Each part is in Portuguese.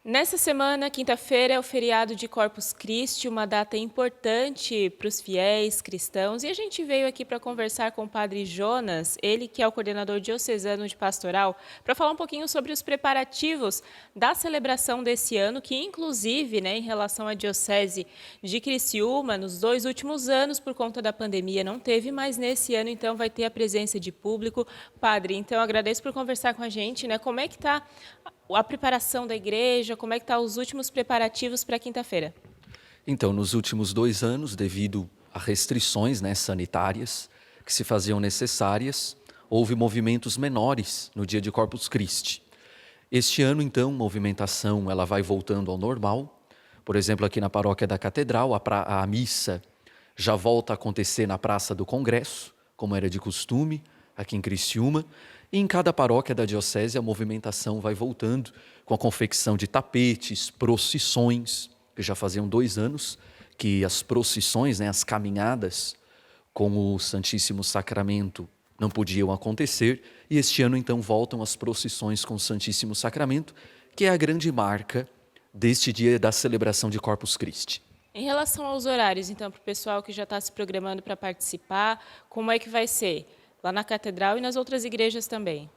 Nessa semana, quinta-feira, é o feriado de Corpus Christi, uma data importante para os fiéis cristãos. E a gente veio aqui para conversar com o Padre Jonas, ele que é o coordenador diocesano de pastoral, para falar um pouquinho sobre os preparativos da celebração desse ano, que inclusive, em relação à Diocese de Criciúma, nos 2 últimos anos, por conta da pandemia, não teve, mas nesse ano, então, vai ter a presença de público. Padre, então, agradeço por conversar com a gente, Como é que está a preparação da igreja, como é que estão os últimos preparativos para quinta-feira? Então, nos últimos 2 anos, devido a restrições, sanitárias que se faziam necessárias, houve movimentos menores no dia de Corpus Christi. Este ano, então, a movimentação ela vai voltando ao normal. Por exemplo, aqui na paróquia da Catedral, a missa já volta a acontecer na Praça do Congresso, como era de costume, aqui em Criciúma. E em cada paróquia da diocese a movimentação vai voltando com a confecção de tapetes, procissões, que já faziam 2 anos que as procissões, as caminhadas com o Santíssimo Sacramento não podiam acontecer, e este ano então voltam as procissões com o Santíssimo Sacramento, que é a grande marca deste dia da celebração de Corpus Christi. Em relação aos horários, então, para o pessoal que já está se programando para participar, como é que vai ser? Lá na Catedral e nas outras igrejas também?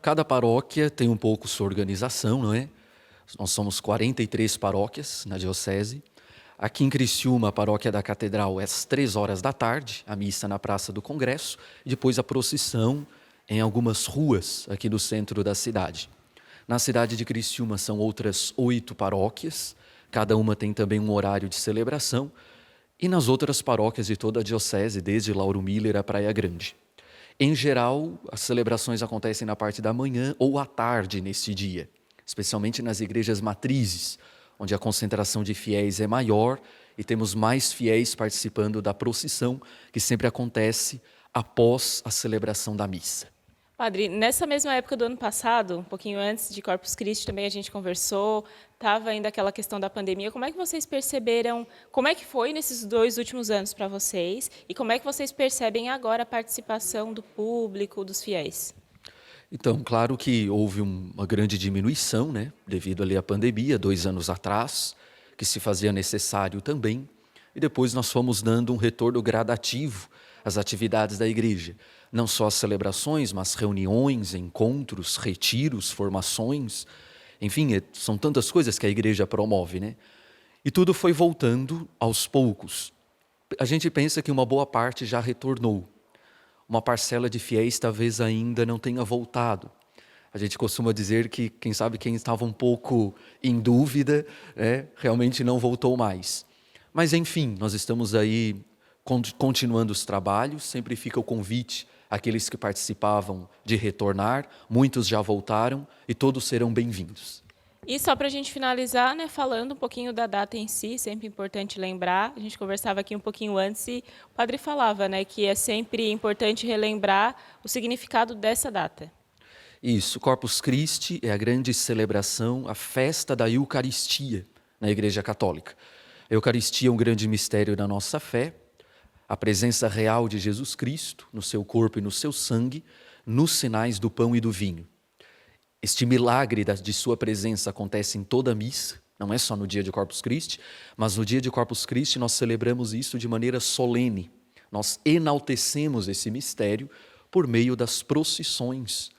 Cada paróquia tem um pouco sua organização, não é? Nós somos 43 paróquias na diocese. Aqui em Criciúma, a paróquia da Catedral é às 15h, a missa na Praça do Congresso, e depois a procissão em algumas ruas aqui do centro da cidade. Na cidade de Criciúma são outras 8 paróquias, cada uma tem também um horário de celebração, e nas outras paróquias de toda a diocese, desde Lauro Miller a Praia Grande. Em geral, as celebrações acontecem na parte da manhã ou à tarde nesse dia, especialmente nas igrejas matrizes, onde a concentração de fiéis é maior e temos mais fiéis participando da procissão, que sempre acontece após a celebração da missa. Padre, nessa mesma época do ano passado, um pouquinho antes de Corpus Christi, também a gente conversou, estava ainda aquela questão da pandemia. Como é que vocês perceberam, como é que foi nesses 2 últimos anos para vocês e como é que vocês percebem agora a participação do público, dos fiéis? Então, claro que houve uma grande diminuição, devido ali à pandemia, 2 anos atrás, que se fazia necessário também, e depois nós fomos dando um retorno gradativo às atividades da igreja. Não só as celebrações, mas reuniões, encontros, retiros, formações, enfim, são tantas coisas que a igreja promove, E tudo foi voltando aos poucos. A gente pensa que uma boa parte já retornou. Uma parcela de fiéis talvez ainda não tenha voltado. A gente costuma dizer que, quem sabe, quem estava um pouco em dúvida, realmente não voltou mais. Mas, enfim, nós estamos aí continuando os trabalhos, sempre fica o convite àqueles que participavam de retornar, muitos já voltaram e todos serão bem-vindos. E só para a gente finalizar, falando um pouquinho da data em si, sempre importante lembrar, a gente conversava aqui um pouquinho antes e o padre falava, que é sempre importante relembrar o significado dessa data. Isso, Corpus Christi é a grande celebração, a festa da Eucaristia na Igreja Católica. A Eucaristia é um grande mistério da nossa fé, a presença real de Jesus Cristo no seu corpo e no seu sangue, nos sinais do pão e do vinho. Este milagre de sua presença acontece em toda a missa, não é só no dia de Corpus Christi, mas no dia de Corpus Christi nós celebramos isso de maneira solene. Nós enaltecemos esse mistério por meio das procissões,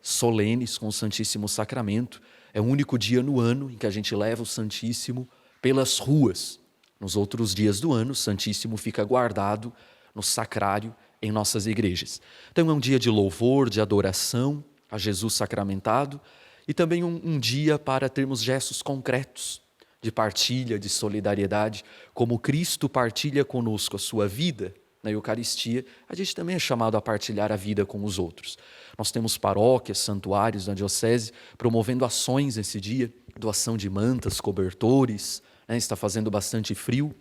solenes com o Santíssimo Sacramento. É o único dia no ano em que a gente leva o Santíssimo pelas ruas. Nos outros dias do ano, o Santíssimo fica guardado no sacrário em nossas igrejas. Então é um dia de louvor, de adoração a Jesus sacramentado e também um dia para termos gestos concretos de partilha, de solidariedade. Como Cristo partilha conosco a sua vida na Eucaristia, a gente também é chamado a partilhar a vida com os outros. Nós temos paróquias, santuários na diocese promovendo ações nesse dia, doação de mantas, cobertores, está fazendo bastante frio.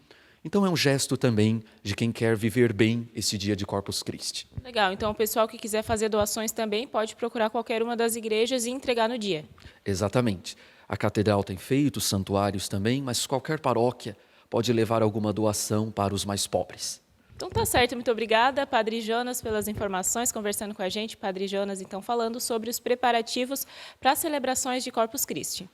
Então é um gesto também de quem quer viver bem esse dia de Corpus Christi. Legal, então o pessoal que quiser fazer doações também pode procurar qualquer uma das igrejas e entregar no dia. Exatamente. A catedral tem feito, os santuários também, mas qualquer paróquia pode levar alguma doação para os mais pobres. Então tá certo, muito obrigada, Padre Jonas, pelas informações, conversando com a gente. Padre Jonas, então, falando sobre os preparativos para as celebrações de Corpus Christi.